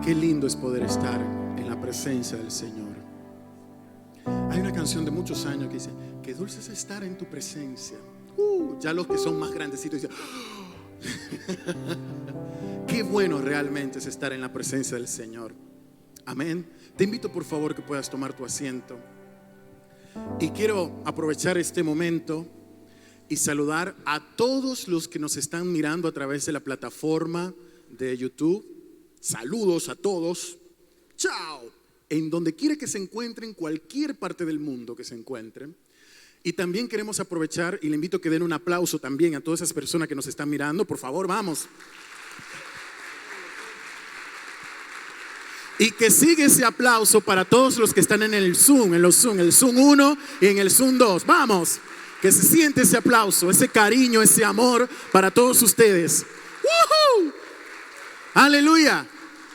Qué lindo es poder estar en la presencia del Señor. Hay una canción de muchos años que dice: qué dulce es estar en tu presencia. Ya los que son más grandecitos dicen: qué bueno realmente es estar en la presencia del Señor. Amén. Te invito por favor que puedas tomar tu asiento. Y quiero aprovechar este momento y saludar a todos los que nos están mirando a través de la plataforma de YouTube. Saludos a todos. Chao. En donde quiera que se encuentren, cualquier parte del mundo que se encuentren. Y también queremos aprovechar, y le invito a que den un aplauso también a todas esas personas que nos están mirando. Por favor, vamos. Y que siga ese aplauso para todos los que están en el Zoom, el Zoom 1 y en el Zoom 2. Vamos, que se siente ese aplauso, ese cariño, ese amor para todos ustedes. ¡Woohoo! Aleluya.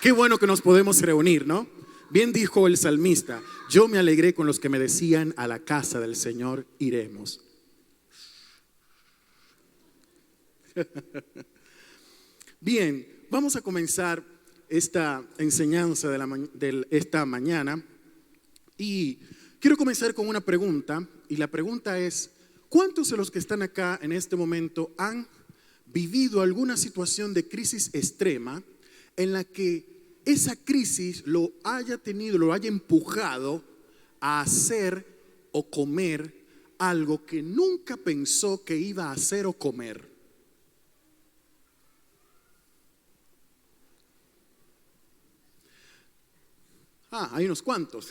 Qué bueno que nos podemos reunir, ¿no? Bien dijo el salmista: yo me alegré con los que me decían, a la casa del Señor iremos. Bien, vamos a comenzar esta enseñanza de esta mañana. Y quiero comenzar con una pregunta. Y la pregunta es: ¿cuántos de los que están acá en este momento han vivido alguna situación de crisis extrema en la que esa crisis lo haya empujado a hacer o comer algo que nunca pensó que iba a hacer o comer? Hay unos cuantos.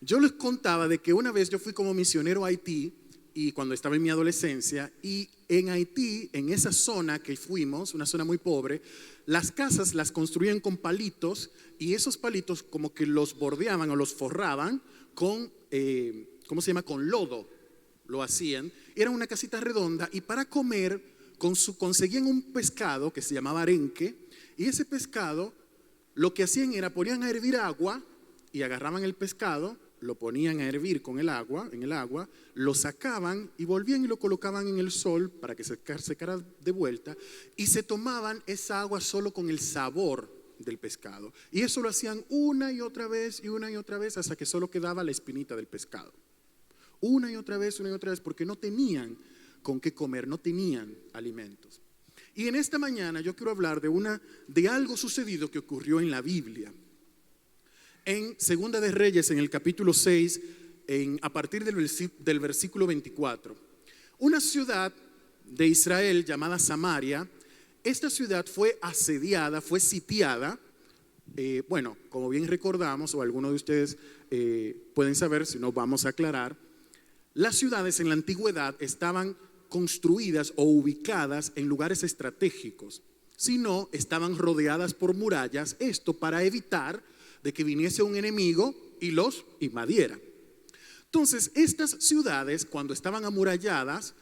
Yo les contaba de que una vez yo fui como misionero a Haití, y cuando estaba en mi adolescencia, y en Haití, en esa zona que fuimos, una zona muy pobre, las casas las construían con palitos, y esos palitos como que los bordeaban o los forraban con, con lodo, lo hacían. Era una casita redonda, y para comer conseguían un pescado que se llamaba arenque, y ese pescado lo que hacían era ponían a hervir agua y agarraban el pescado, lo ponían a hervir con el agua, lo sacaban y volvían y lo colocaban en el sol para que se secara de vuelta, y se tomaban esa agua solo con el sabor del pescado. Y eso lo hacían una y otra vez hasta que solo quedaba la espinita del pescado. Una y otra vez, porque no tenían con qué comer, no tenían alimentos. Y en esta mañana yo quiero hablar de algo sucedido que ocurrió en la Biblia. En Segunda de Reyes, en el capítulo 6, a partir del versículo 24. Una ciudad de Israel llamada Samaria. Esta ciudad fue asediada, fue sitiada. Como bien recordamos, o algunos de ustedes pueden saber, si no vamos a aclarar. Las ciudades en la antigüedad estaban construidas o ubicadas en lugares estratégicos, si no, estaban rodeadas por murallas, esto para evitar de que viniese un enemigo y los invadiera. Entonces, estas ciudades, cuando estaban amuralladas,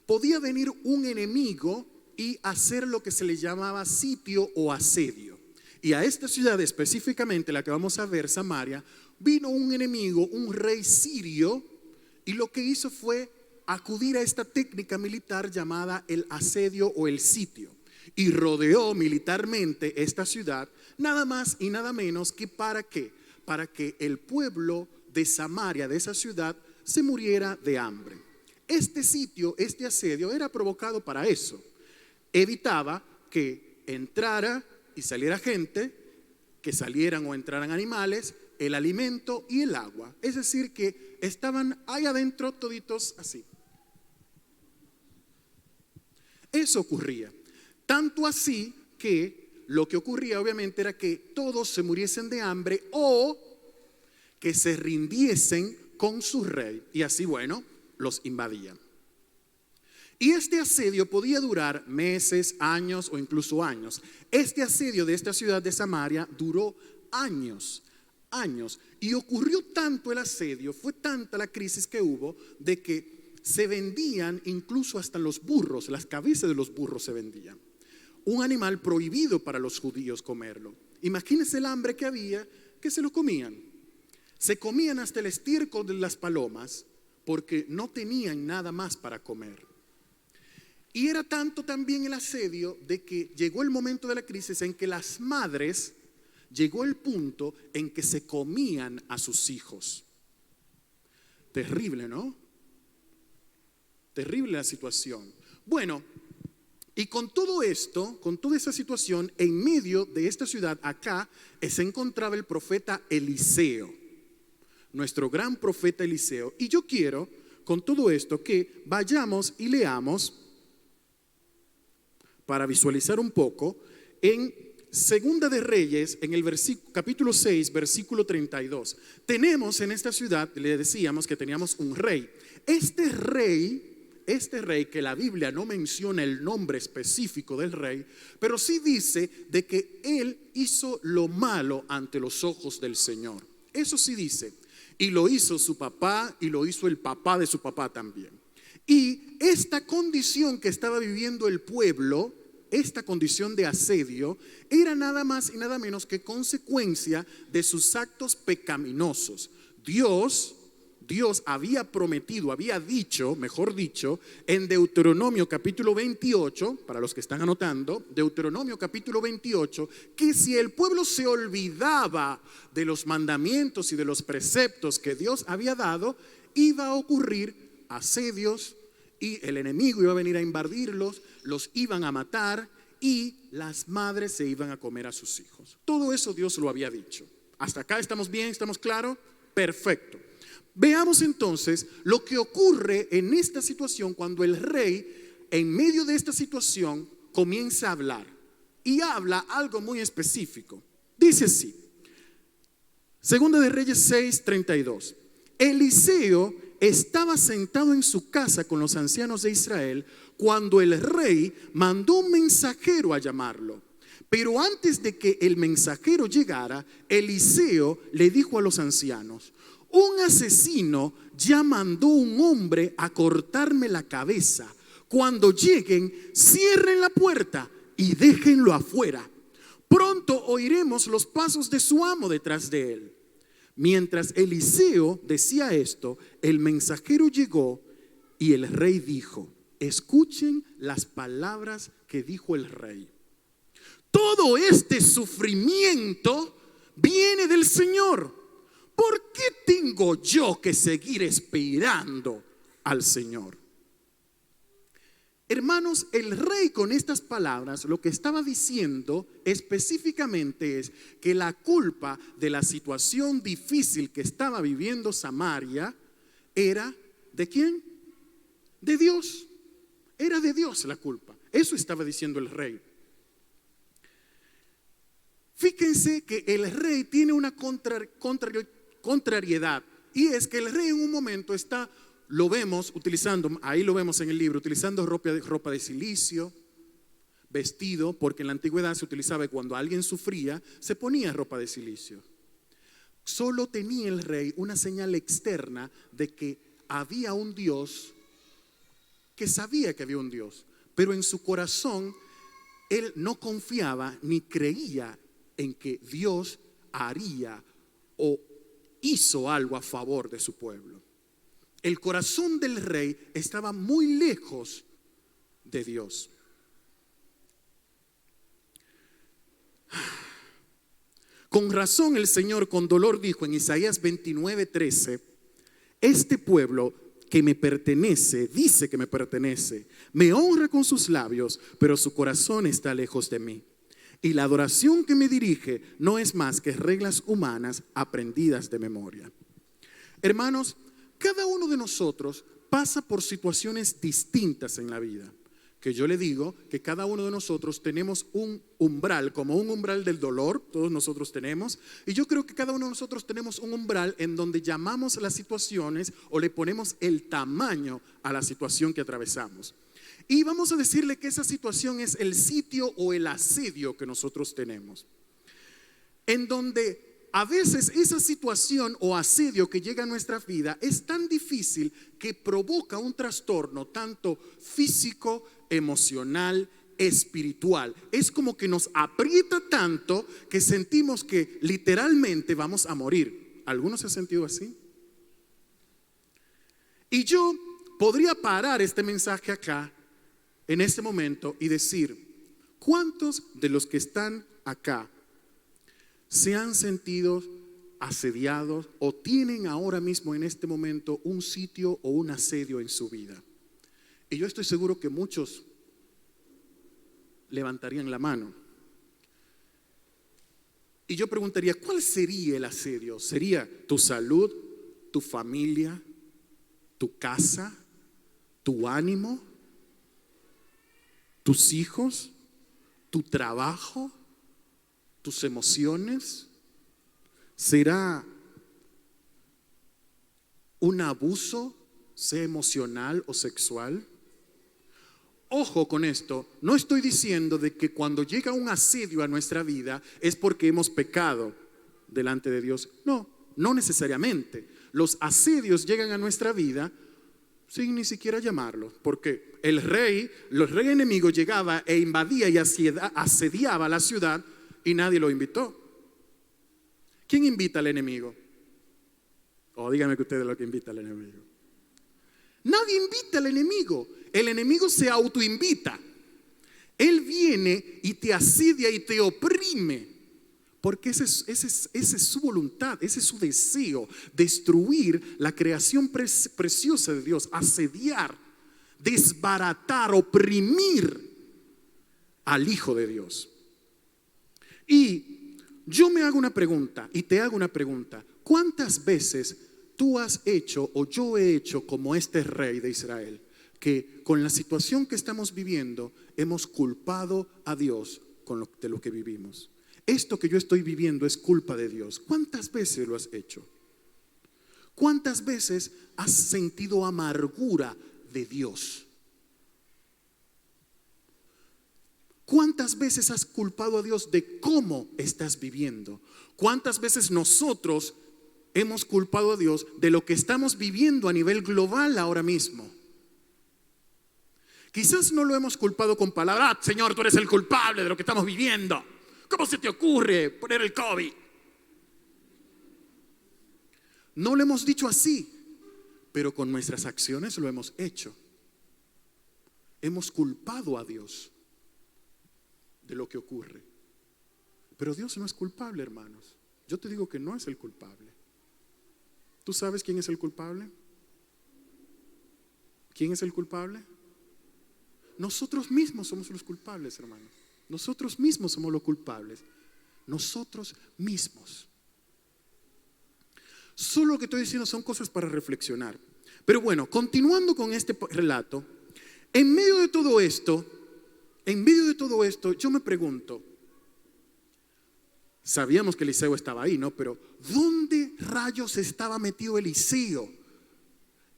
podía venir un enemigo y hacer lo que se le llamaba sitio o asedio. Y a esta ciudad específicamente, la que vamos a ver, Samaria, vino un enemigo, un rey sirio, y lo que hizo fue acudir a esta técnica militar llamada el asedio o el sitio, y rodeó militarmente esta ciudad, nada más y nada menos que ¿para qué? Para que el pueblo de Samaria, de esa ciudad, se muriera de hambre. Este sitio, este asedio era provocado para eso. Evitaba que entrara y saliera gente, que salieran o entraran animales, el alimento y el agua. Es decir, que estaban ahí adentro toditos así. Eso ocurría. Tanto así que lo que ocurría obviamente era que todos se muriesen de hambre o que se rindiesen con su rey. Y así, los invadían. Y este asedio podía durar meses, años o incluso años. Este asedio de esta ciudad de Samaria duró años. Y ocurrió tanto el asedio, fue tanta la crisis que hubo, de que se vendían incluso hasta los burros, las cabezas de los burros se vendían. Un animal prohibido para los judíos comerlo. Imagínense el hambre que había, que se lo comían. Se comían hasta el estiércol de las palomas porque no tenían nada más para comer. Y era tanto también el asedio de que llegó el momento de la crisis en que las madres, llegó el punto en que se comían a sus hijos. Terrible, ¿no? Terrible la situación. Bueno, y con todo esto, con toda esa situación, en medio de esta ciudad, acá, se encontraba el profeta Eliseo, nuestro gran profeta Eliseo. Y yo quiero, con todo esto, que vayamos y leamos, para visualizar un poco, en Segunda de Reyes, en el capítulo 6, versículo 32. Tenemos en esta ciudad, le decíamos que teníamos un rey. Este rey, que la Biblia no menciona el nombre específico del rey, pero sí dice de que él hizo lo malo ante los ojos del Señor. Eso sí dice. Y lo hizo su papá y lo hizo el papá de su papá también. Y esta condición que estaba viviendo el pueblo, esta condición de asedio, era nada más y nada menos que consecuencia de sus actos pecaminosos. Dios había prometido, había dicho, mejor dicho, en Deuteronomio capítulo 28, para los que están anotando, Deuteronomio capítulo 28, que si el pueblo se olvidaba de los mandamientos y de los preceptos que Dios había dado, iba a ocurrir asedios y el enemigo iba a venir a invadirlos, los iban a matar y las madres se iban a comer a sus hijos. Todo eso Dios lo había dicho. ¿Hasta acá estamos bien? ¿Estamos claros? Perfecto. Veamos entonces lo que ocurre en esta situación cuando el rey, en medio de esta situación, comienza a hablar. Y habla algo muy específico. Dice así, Segunda de Reyes 6:32. Eliseo estaba sentado en su casa con los ancianos de Israel cuando el rey mandó un mensajero a llamarlo. Pero antes de que el mensajero llegara, Eliseo le dijo a los ancianos: un asesino ya mandó un hombre a cortarme la cabeza. Cuando lleguen, cierren la puerta y déjenlo afuera. Pronto oiremos los pasos de su amo detrás de él. Mientras Eliseo decía esto, el mensajero llegó y el rey dijo: escuchen las palabras que dijo el rey. Todo este sufrimiento viene del Señor. ¿Por qué tengo yo que seguir esperando al Señor? Hermanos, el rey con estas palabras lo que estaba diciendo específicamente es que la culpa de la situación difícil que estaba viviendo Samaria era ¿de quién? De Dios. Era de Dios la culpa. Eso estaba diciendo el rey. Fíjense que el rey tiene una contrariedad, y es que el rey en un momento está, lo vemos utilizando, ahí lo vemos en el libro, utilizando ropa de silicio, vestido, porque en la antigüedad se utilizaba cuando alguien sufría, se ponía ropa de silicio. Solo tenía el rey una señal externa de que había un Dios, que sabía que había un Dios, pero en su corazón él no confiaba ni creía en que Dios haría o hizo algo a favor de su pueblo. El corazón del rey estaba muy lejos de Dios. Con razón el Señor con dolor dijo en Isaías 29:13: este pueblo que me pertenece, dice que me pertenece, me honra con sus labios, pero su corazón está lejos de mí. Y la adoración que me dirige no es más que reglas humanas aprendidas de memoria. Hermanos, cada uno de nosotros pasa por situaciones distintas en la vida. Que yo le digo que cada uno de nosotros tenemos un umbral, como un umbral del dolor, todos nosotros tenemos. Y yo creo que cada uno de nosotros tenemos un umbral en donde llamamos las situaciones o le ponemos el tamaño a la situación que atravesamos. Y vamos a decirle que esa situación es el sitio o el asedio que nosotros tenemos. En donde a veces esa situación o asedio que llega a nuestra vida es tan difícil que provoca un trastorno tanto físico, emocional, espiritual. Es como que nos aprieta tanto que sentimos que literalmente vamos a morir. ¿Algunos se han sentido así? Y yo podría parar este mensaje acá en este momento y decir, ¿cuántos de los que están acá se han sentido asediados o tienen ahora mismo en este momento un sitio o un asedio en su vida? Y yo estoy seguro que muchos levantarían la mano. Y yo preguntaría, ¿cuál sería el asedio? ¿Sería tu salud, tu familia, tu casa, tu ánimo, tus hijos, tu trabajo, tus emociones? ¿Será un abuso, sea emocional o sexual? Ojo con esto, no estoy diciendo de que cuando llega un asedio a nuestra vida es porque hemos pecado delante de Dios. No, no necesariamente. Los asedios llegan a nuestra vida sin ni siquiera llamarlo, porque el rey enemigo llegaba e invadía y asediaba la ciudad y nadie lo invitó. ¿Quién invita al enemigo? Díganme que ustedes lo que invita al enemigo. Nadie invita al enemigo. El enemigo se autoinvita. Él viene y te asedia y te oprime, porque esa es su voluntad, ese es su deseo, destruir la creación preciosa de Dios, asediar, desbaratar, oprimir al Hijo de Dios. Y yo me hago una pregunta y te hago una pregunta. ¿Cuántas veces tú has hecho o yo he hecho como este rey de Israel, que con la situación que estamos viviendo hemos culpado a Dios de lo que vivimos? Esto que yo estoy viviendo es culpa de Dios. ¿Cuántas veces lo has hecho? ¿Cuántas veces has sentido amargura de Dios? ¿Cuántas veces has culpado a Dios de cómo estás viviendo? ¿Cuántas veces nosotros hemos culpado a Dios de lo que estamos viviendo a nivel global ahora mismo? Quizás no lo hemos culpado con palabras. Señor, tú eres el culpable de lo que estamos viviendo. ¿Cómo se te ocurre poner el COVID? No lo hemos dicho así, pero con nuestras acciones lo hemos hecho. Hemos culpado a Dios de lo que ocurre. Pero Dios no es culpable, hermanos. Yo te digo que no es el culpable. ¿Tú sabes quién es el culpable? ¿Quién es el culpable? Nosotros mismos somos los culpables, hermanos. Nosotros mismos somos los culpables. Nosotros mismos. Solo lo que estoy diciendo son cosas para reflexionar. Pero bueno, continuando con este relato, en medio de todo esto, yo me pregunto, sabíamos que Eliseo estaba ahí, ¿no? Pero ¿dónde rayos estaba metido Eliseo?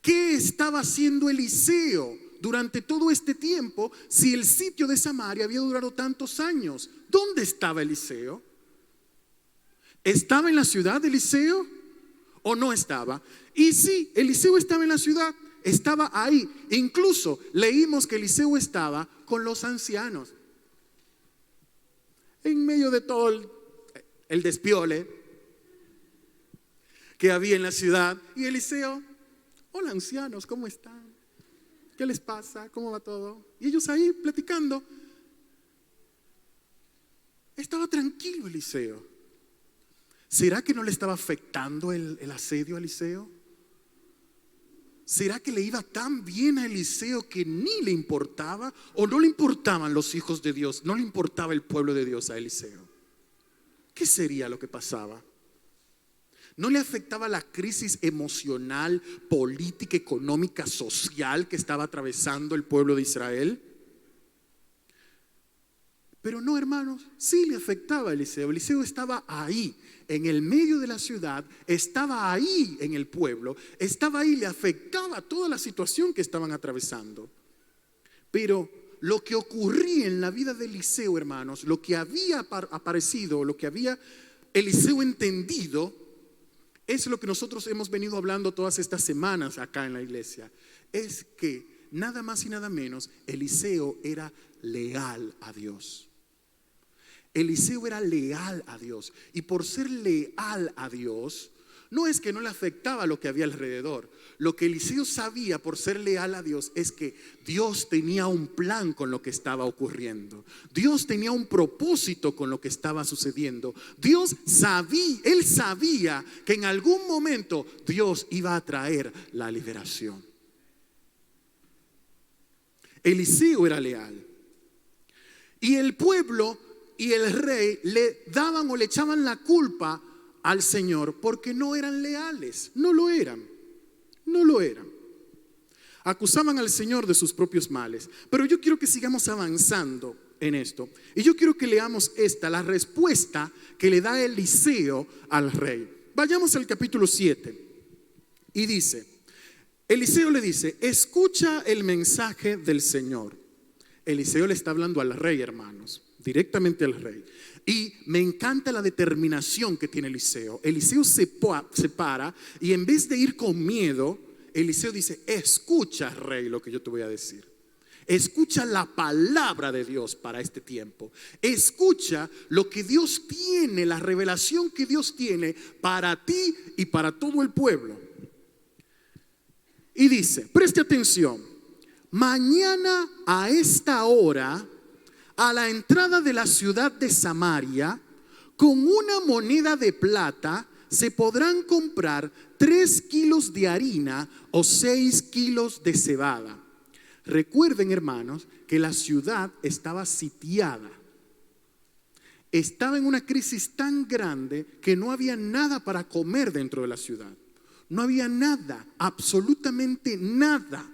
¿Qué estaba haciendo Eliseo durante todo este tiempo si el sitio de Samaria había durado tantos años? ¿Dónde estaba Eliseo? ¿Estaba en la ciudad de Eliseo o no estaba? Y sí, Eliseo estaba en la ciudad, estaba ahí. Incluso leímos que Eliseo estaba con los ancianos. En medio de todo el despiole que había en la ciudad. Y Eliseo, hola ancianos, ¿cómo están? ¿Qué les pasa? ¿Cómo va todo? Y ellos ahí platicando. Estaba tranquilo Eliseo. ¿Será que no le estaba afectando el asedio a Eliseo? ¿Será que le iba tan bien a Eliseo que ni le importaba? ¿O no le importaban los hijos de Dios? ¿No le importaba el pueblo de Dios a Eliseo? ¿Qué sería lo que pasaba? ¿No le afectaba la crisis emocional, política, económica, social que estaba atravesando el pueblo de Israel? Pero no, hermanos, sí le afectaba a Eliseo. Eliseo estaba ahí, en el medio de la ciudad, estaba ahí en el pueblo, estaba ahí, le afectaba toda la situación que estaban atravesando. Pero lo que ocurría en la vida de Eliseo, hermanos, lo que había aparecido, lo que había Eliseo entendido, es lo que nosotros hemos venido hablando todas estas semanas acá en la iglesia. Es que nada más y nada menos, Eliseo era leal a Dios. Eliseo era leal a Dios. Y por ser leal a Dios, no es que no le afectaba lo que había alrededor. Lo que Eliseo sabía por ser leal a Dios es que Dios tenía un plan con lo que estaba ocurriendo. Dios tenía un propósito con lo que estaba sucediendo. Él sabía que en algún momento Dios iba a traer la liberación. Eliseo era leal. Y el pueblo y el rey le daban o le echaban la culpa al Señor porque no eran leales. No lo eran. Acusaban al Señor de sus propios males. Pero yo quiero que sigamos avanzando en esto. Y yo quiero que leamos la respuesta que le da Eliseo al rey. Vayamos al capítulo 7. Y dice, Eliseo le dice, escucha el mensaje del Señor. Eliseo le está hablando al rey, hermanos, directamente al rey. Y me encanta la determinación que tiene Eliseo. Eliseo se para y en vez de ir con miedo, Eliseo dice, escucha, rey, lo que yo te voy a decir. Escucha la palabra de Dios para este tiempo. Escucha lo que Dios tiene, la revelación que Dios tiene para ti y para todo el pueblo. Y dice, preste atención. Mañana a esta hora, a la entrada de la ciudad de Samaria, con una moneda de plata se podrán comprar 3 kilos de harina o 6 kilos de cebada. Recuerden, hermanos, que la ciudad estaba sitiada. Estaba en una crisis tan grande que no había nada para comer dentro de la ciudad. No había nada, absolutamente nada.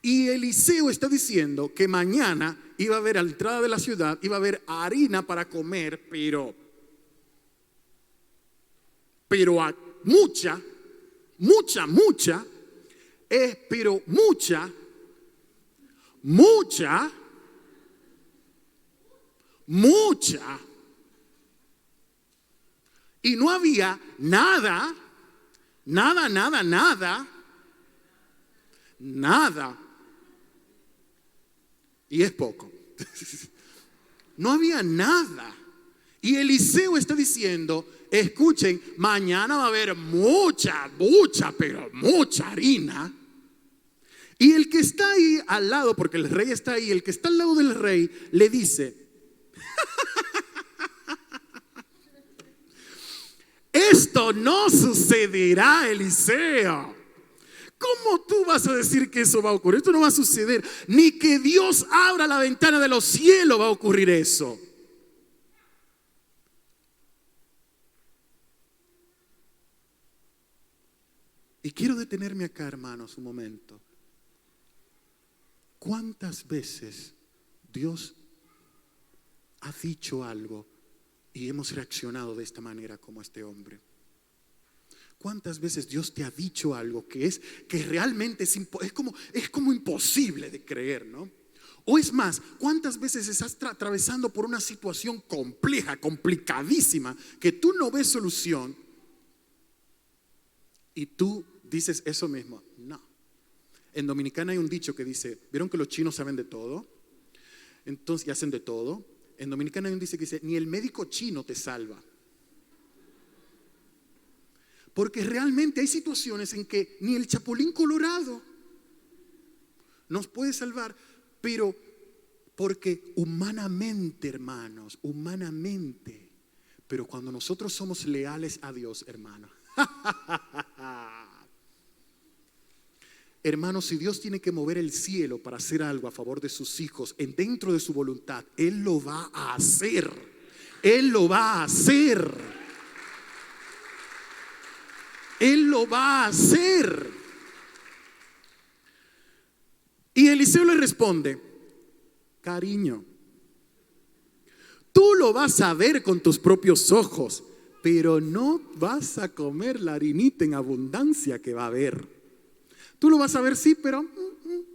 Y Eliseo está diciendo que mañana iba a haber a la entrada de la ciudad, iba a haber harina para comer, pero mucha, y no había nada. Y es poco. No había nada. Y Eliseo está diciendo, escuchen, mañana va a haber mucha harina. Y el que está ahí al lado, porque el rey está ahí, el que está al lado del rey le dice, esto no sucederá, Eliseo. ¿Cómo tú vas a decir que eso va a ocurrir? Esto no va a suceder. Ni que Dios abra la ventana de los cielos va a ocurrir eso. Y quiero detenerme acá, hermanos, un momento. ¿Cuántas veces Dios ha dicho algo y hemos reaccionado de esta manera como este hombre? ¿Cuántas veces Dios te ha dicho algo que realmente es como imposible de creer, ¿no? O es más, ¿cuántas veces estás atravesando por una situación compleja, complicadísima, que tú no ves solución y tú dices eso mismo? No. En Dominicana hay un dicho que dice, ¿vieron que los chinos saben de todo? Entonces, y hacen de todo. En Dominicana hay un dicho que dice, ni el médico chino te salva. Porque realmente hay situaciones en que ni el chapulín colorado nos puede salvar, pero porque humanamente, hermanos, humanamente, pero cuando nosotros somos leales a Dios, hermanos, hermanos, si Dios tiene que mover el cielo para hacer algo a favor de sus hijos, dentro de su voluntad, Él lo va a hacer. Él lo va a hacer. Él lo va a hacer. Y Eliseo le responde, cariño, tú lo vas a ver con tus propios ojos, pero no vas a comer la harinita en abundancia que va a haber. Tú lo vas a ver, sí, pero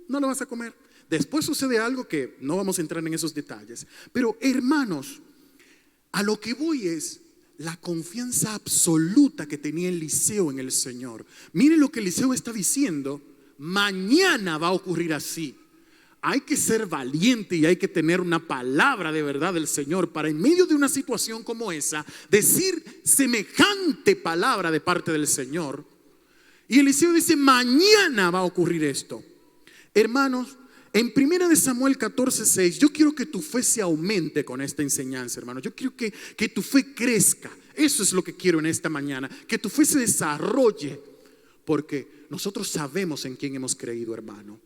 no lo vas a comer. Después sucede algo que no vamos a entrar en esos detalles. Pero hermanos, a lo que voy es la confianza absoluta que tenía Eliseo en el Señor. Miren lo que Eliseo está diciendo. Mañana va a ocurrir así. Hay que ser valiente y hay que tener una palabra de verdad del Señor para en medio de una situación como esa decir semejante palabra de parte del Señor. Y Eliseo dice: mañana va a ocurrir esto. Hermanos, en 1 Samuel 14:6, yo quiero que tu fe se aumente con esta enseñanza, hermano. Yo quiero que tu fe crezca. Eso es lo que quiero en esta mañana, que tu fe se desarrolle, porque nosotros sabemos en quién hemos creído, hermano.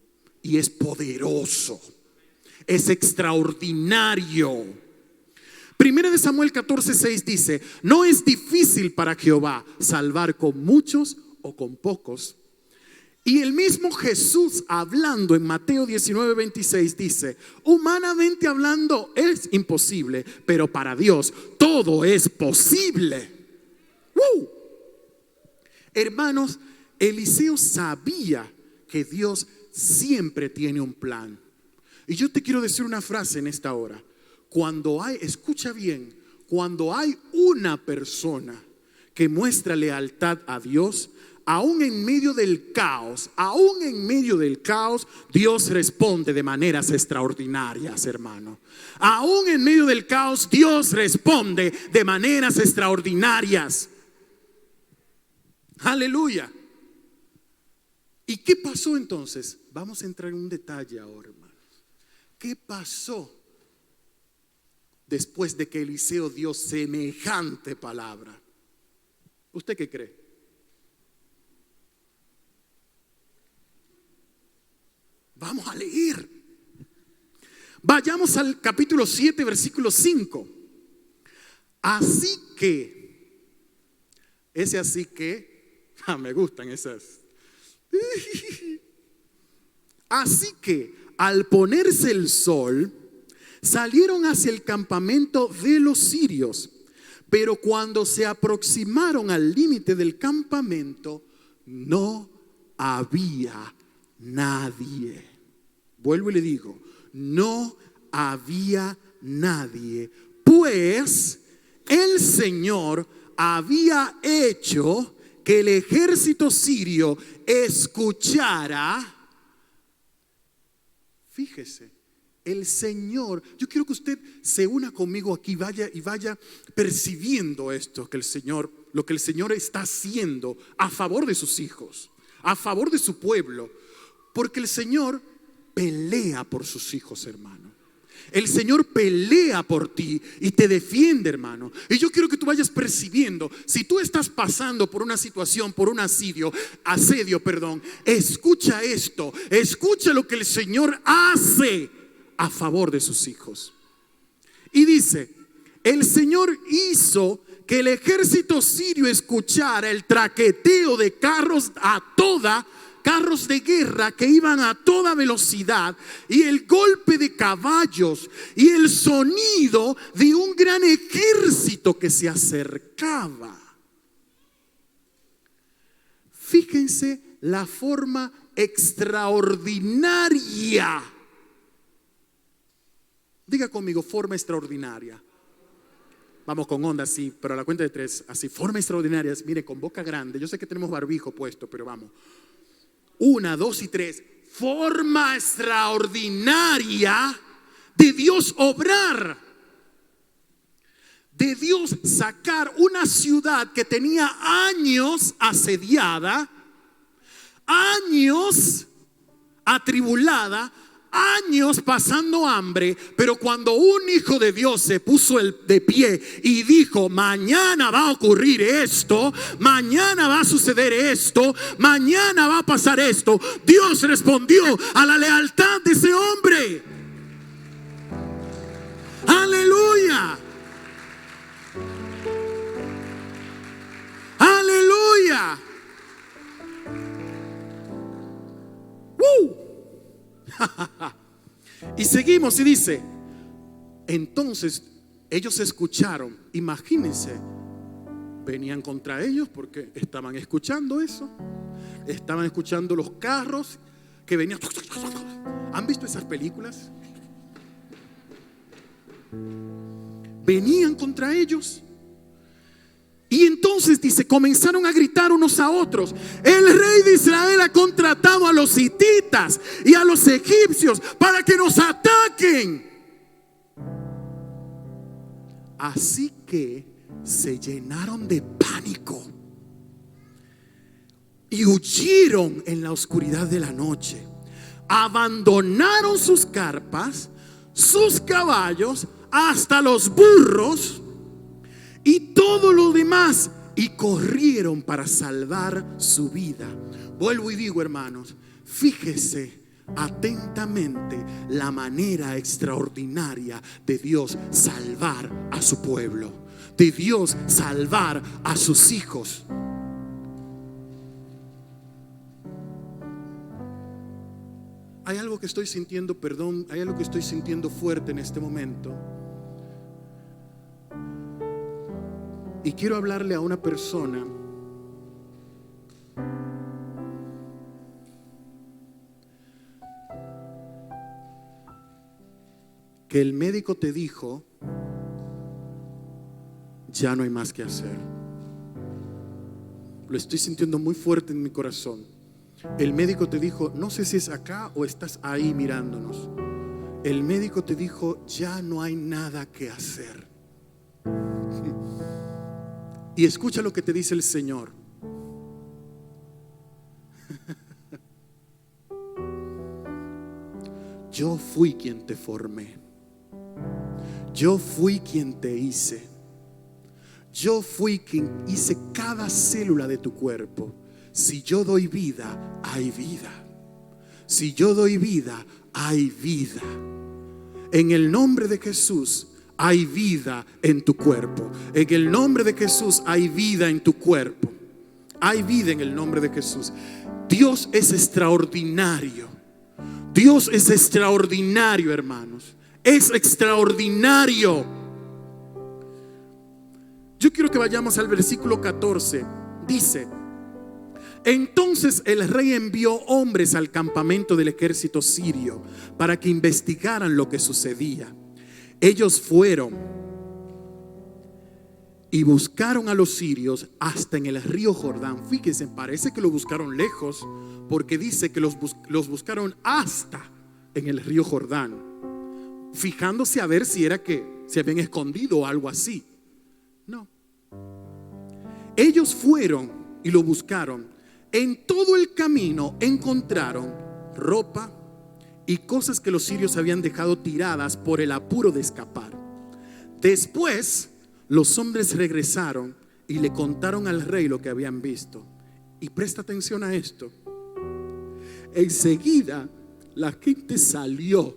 Y es poderoso, es extraordinario. 1 Samuel 14:6 dice: no es difícil para Jehová salvar con muchos o con pocos. Y el mismo Jesús, hablando en Mateo 19:26, dice: humanamente hablando es imposible, pero para Dios todo es posible. Hermanos, Eliseo sabía que Dios siempre tiene un plan. Y yo te quiero decir una frase en esta hora. Escucha bien, cuando hay una persona que muestra lealtad a Dios, aún en medio del caos, Dios responde de maneras extraordinarias, hermano. Aún en medio del caos, Dios responde de maneras extraordinarias. Aleluya. ¿Y qué pasó entonces? Vamos a entrar en un detalle ahora, hermanos. ¿Qué pasó después de que Eliseo dio semejante palabra? ¿Usted qué cree? Vamos a leer. Vayamos al capítulo 7, versículo 5. Así que, me gustan esas. Así que al ponerse el sol, salieron hacia el campamento de los sirios. Pero cuando se aproximaron al límite del campamento, no había nadie. Vuelvo y le digo, no había nadie, pues el Señor había hecho que el ejército sirio escuchara. Fíjese, el Señor, yo quiero que usted se una conmigo aquí, vaya percibiendo esto lo que el Señor está haciendo a favor de sus hijos, a favor de su pueblo, porque el Señor pelea por sus hijos, hermano. El Señor pelea por ti y te defiende, hermano. Y yo quiero que tú vayas percibiendo, si tú estás pasando por una situación, por un asedio, escucha esto, escucha lo que el Señor hace a favor de sus hijos. Y dice: el Señor hizo que el ejército sirio escuchara el traqueteo de carros de guerra que iban a toda velocidad, y el golpe de caballos y el sonido de un gran ejército que se acercaba. Fíjense la forma extraordinaria. Diga conmigo, forma extraordinaria. Vamos con onda así, pero a la cuenta de 3, así, forma extraordinaria. Mire, con boca grande. Yo sé que tenemos barbijo puesto, pero vamos. 1, 2 y 3. Forma extraordinaria de Dios obrar, de Dios sacar una ciudad que tenía años asediada, años atribulada, años pasando hambre, pero cuando un hijo de Dios se puso de pie y dijo: mañana va a ocurrir esto, mañana va a suceder esto, mañana va a pasar esto, Dios respondió a la lealtad de ese hombre. Aleluya, aleluya. Y seguimos y dice: entonces ellos escucharon. Imagínense, venían contra ellos porque estaban escuchando eso. Estaban escuchando los carros que venían. ¿Han visto esas películas? Venían contra ellos. Y entonces dice, comenzaron a gritar unos a otros: el rey de Israel ha contratado a los hititas y a los egipcios para que nos ataquen. Así que se llenaron de pánico y huyeron en la oscuridad de la noche. Abandonaron sus carpas, sus caballos, hasta los burros y todo lo demás, y corrieron para salvar su vida. Vuelvo y digo, hermanos, fíjese atentamente la manera extraordinaria de Dios salvar a su pueblo, de Dios salvar a sus hijos. Hay algo que estoy sintiendo, hay algo que estoy sintiendo fuerte en este momento. Y quiero hablarle a una persona que el médico te dijo: ya no hay más que hacer. Lo estoy sintiendo muy fuerte en mi corazón. El médico te dijo, no sé si es acá o estás ahí mirándonos. El médico te dijo: ya no hay nada que hacer. Y escucha lo que te dice el Señor. Yo fui quien te formé. Yo fui quien te hice. Yo fui quien hice cada célula de tu cuerpo. Si yo doy vida, hay vida. Si yo doy vida, hay vida. En el nombre de Jesús hay vida en tu cuerpo. En el nombre de Jesús hay vida en tu cuerpo. Hay vida en el nombre de Jesús. Dios es extraordinario. Dios es extraordinario, hermanos. Es extraordinario. Yo quiero que vayamos al versículo 14. Dice: entonces el rey envió hombres al campamento del ejército sirio para que investigaran lo que sucedía. Ellos fueron y buscaron a los sirios hasta en el río Jordán. Fíjense, parece que lo buscaron lejos, porque dice que los buscaron hasta en el río Jordán, fijándose a ver si era que se habían escondido o algo así. No. Ellos fueron y lo buscaron. En todo el camino encontraron ropa y cosas que los sirios habían dejado tiradas por el apuro de escapar. Después los hombres regresaron y le contaron al rey lo que habían visto. Y presta atención a esto. Enseguida la gente salió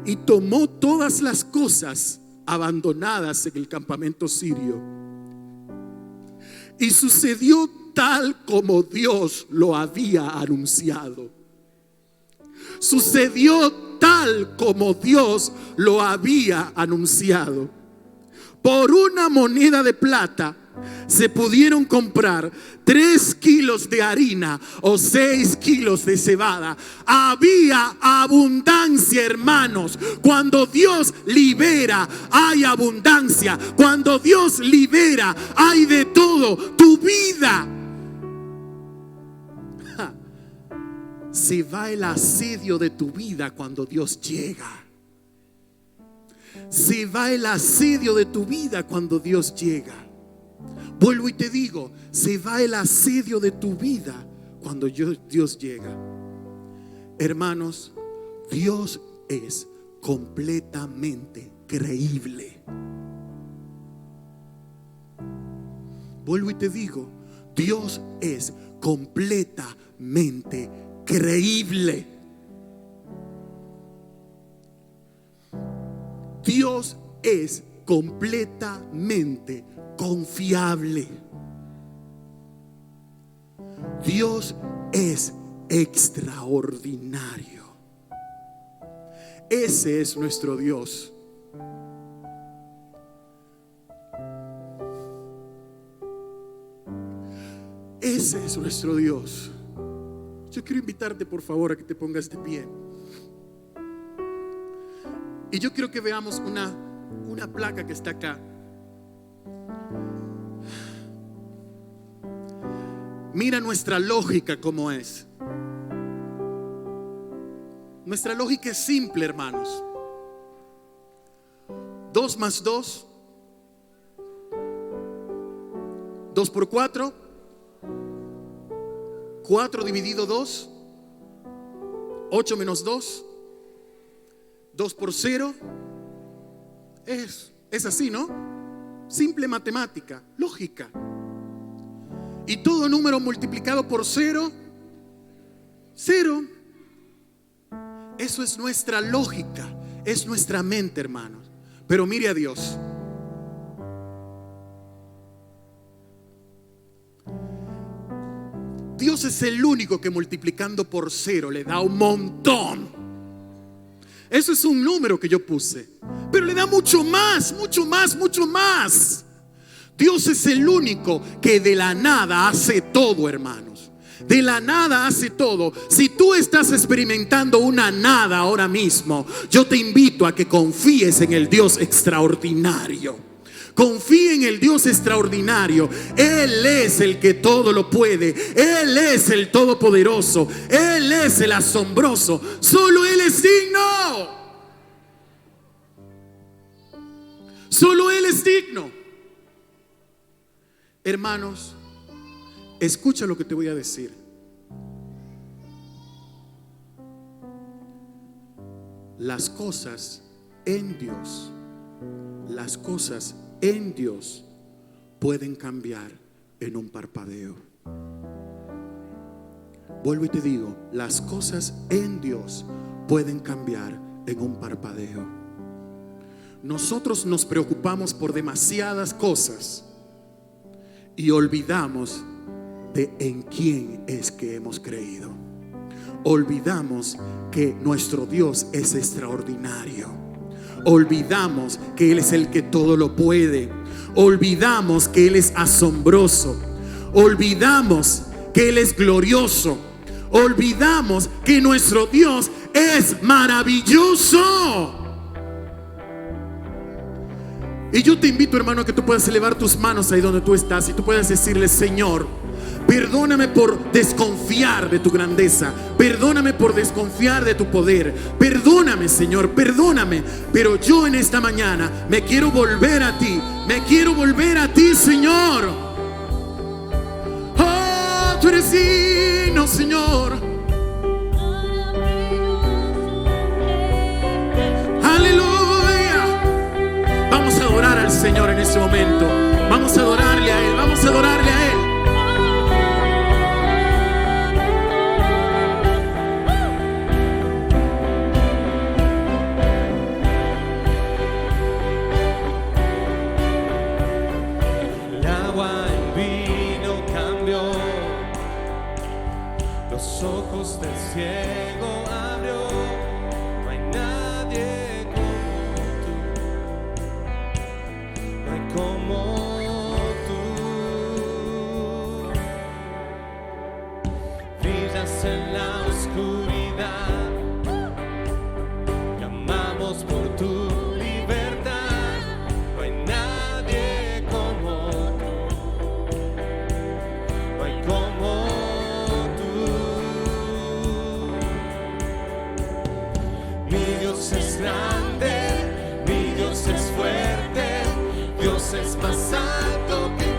y tomó todas las cosas abandonadas en el campamento sirio. Y sucedió tal como Dios lo había anunciado. Sucedió tal como Dios lo había anunciado. Por una moneda de plata se pudieron comprar 3 kilos de harina o 6 kilos de cebada. Había abundancia, hermanos. Cuando Dios libera, hay abundancia. Cuando Dios libera, hay de todo. Tu vida, se va el asedio de tu vida cuando Dios llega. Se va el asedio de tu vida cuando Dios llega. Vuelvo y te digo, se va el asedio de tu vida cuando Dios llega. Hermanos, Dios es completamente creíble. Vuelvo y te digo, Dios es completamente creíble. Dios es completamente confiable. Dios es extraordinario. Ese es nuestro Dios. Ese es nuestro Dios. Yo quiero invitarte, por favor, a que te pongas de pie. Y yo quiero que veamos una placa que está acá. Mira nuestra lógica como es. Nuestra lógica es simple, hermanos. 2 más 2, 2 por 4, 4 dividido 2, 8 menos 2, 2 por 0. Es así, ¿no? Simple matemática, lógica. Y todo número multiplicado por 0, 0. Eso es nuestra lógica, es nuestra mente, hermanos. Pero mire a Dios. Dios es el único que multiplicando por 0 le da un montón. Eso es un número que yo puse, pero le da mucho más, mucho más, mucho más. Dios es el único que de la nada hace todo, hermanos. De la nada hace todo. Si tú estás experimentando una nada ahora mismo, yo te invito a que confíes en el Dios extraordinario. Confíe en el Dios extraordinario. Él es el que todo lo puede. Él es el todopoderoso. Él es el asombroso. Solo Él es digno. Solo Él es digno. Hermanos, escucha lo que te voy a decir. Las cosas en Dios, las cosas en Dios pueden cambiar en un parpadeo. Vuelvo y te digo, las cosas en Dios pueden cambiar en un parpadeo. Nosotros nos preocupamos por demasiadas cosas y olvidamos de en quién es que hemos creído. Olvidamos que nuestro Dios es extraordinario. Olvidamos que Él es el que todo lo puede. Olvidamos que Él es asombroso. Olvidamos que Él es glorioso. Olvidamos que nuestro Dios es maravilloso. Y yo te invito, hermano, a que tú puedas elevar tus manos ahí donde tú estás y tú puedas decirle: Señor, perdóname por desconfiar de tu grandeza. Perdóname por desconfiar de tu poder. Perdóname, Señor, perdóname. Pero yo en esta mañana me quiero volver a ti. Me quiero volver a ti, Señor. Oh, tú eres digno, Señor. Aleluya. Vamos a adorar al Señor en este momento. Vamos a adorarle a Él. Vamos a adorarle a Él. Ojos del ciego abrió, no hay nadie como tú, no hay como tú. Brillas en la oscuridad, clamamos por tu libertad, no hay nadie como tú, no hay como es grande, mi Dios es fuerte, Dios es más alto que